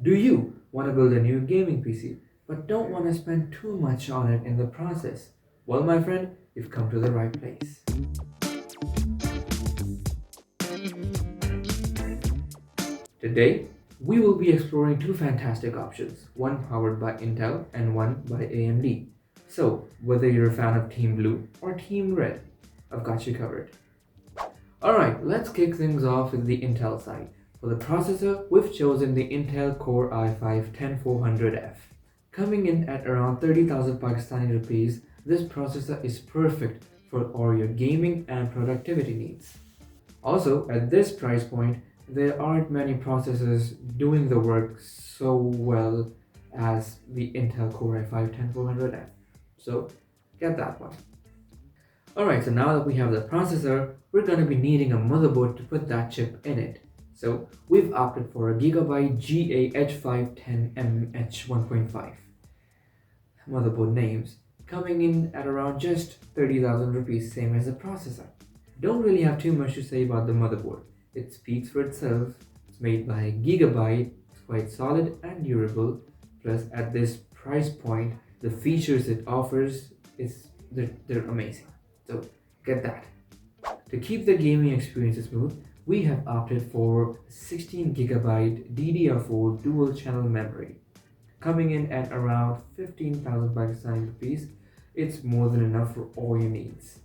Do you want to build a new gaming PC but don't want to spend too much on it in the process? Well, my friend, you've come to the right place. Today, we will be exploring two fantastic options, one powered by Intel and one by AMD. So, whether you're a fan of Team Blue or Team Red, I've got you covered. Alright, let's kick things off with the Intel side. For the processor, we've chosen the Intel Core i5-10400F. Coming in at around 30,000 Pakistani rupees, this processor is perfect for all your gaming and productivity needs. Also, at this price point, there aren't many processors doing the work so well as the Intel Core i5-10400F. So, get that one. Alright, so now that we have the processor, we're going to be needing a motherboard to put that chip in it. So we've opted for a Gigabyte GA-H510MH1.5. Motherboard names, coming in at around just 30,000 rupees, same as the processor. Don't really have too much to say about the motherboard. It speaks for itself. It's made by Gigabyte, it's quite solid and durable. Plus at this price point, the features it offers, they're amazing. So get that. To keep the gaming experience smooth, we have opted for 16GB DDR4 dual channel memory. Coming in at around 15,000 Pakistani rupees, it's more than enough for all your needs.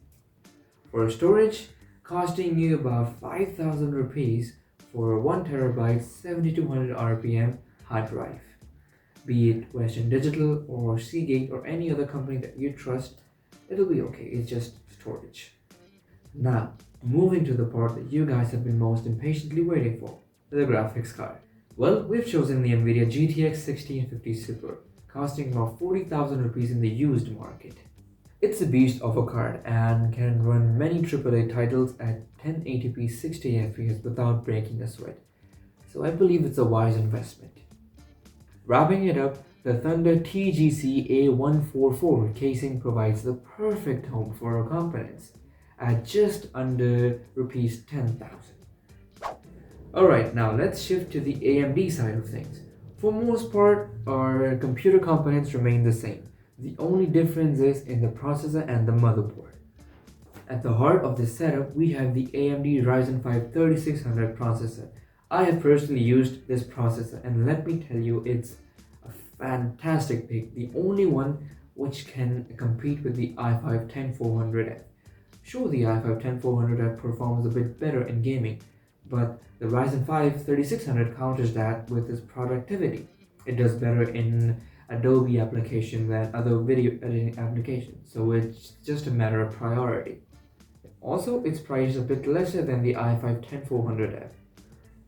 For storage, costing you about 5,000 rupees for a 1TB 7200 RPM hard drive. Be it Western Digital or Seagate or any other company that you trust, it'll be okay, it's just storage. Now, moving to the part that you guys have been most impatiently waiting for, the graphics card. Well, we've chosen the NVIDIA GTX 1650 Super, costing about 40,000 rupees in the used market. It's a beast of a card and can run many AAA titles at 1080p 60fps without breaking a sweat. So I believe it's a wise investment. Wrapping it up, the Thunder TGC A144 casing provides the perfect home for our components at just under rupees 10,000. Alright, now let's shift to the AMD side of things. For most part, our computer components remain the same. The only difference is in the processor and the motherboard. At the heart of this setup, we have the AMD Ryzen 5 3600 processor. I have personally used this processor and let me tell you, it's a fantastic pick, the only one which can compete with the i5-10400F. Sure, the i5-10400F performs a bit better in gaming, but the Ryzen 5 3600 counters that with its productivity. It does better in Adobe application than other video editing applications, so it's just a matter of priority. Also, its price is a bit lesser than the i5-10400F,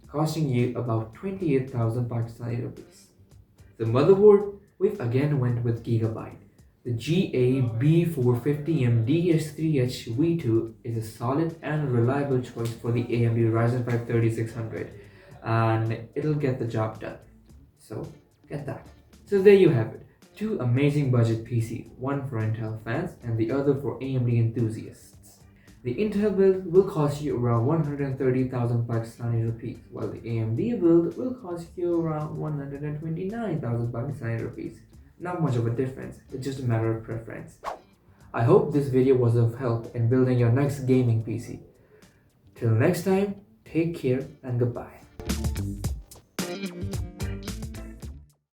costing you about 28,000 Pakistani rupees. The motherboard, we've again went with Gigabyte. The GA-B450M DS3H V2 is a solid and reliable choice for the AMD Ryzen 5 3600, and it'll get the job done. So get that. So there you have it, two amazing budget PCs, one for Intel fans and the other for AMD enthusiasts. The Intel build will cost you around 130,000 Pakistani rupees, while the AMD build will cost you around 129,000 Pakistani rupees. Not much of a difference, it's just a matter of preference. I hope this video was of help in building your next gaming PC. Till next time, take care and goodbye.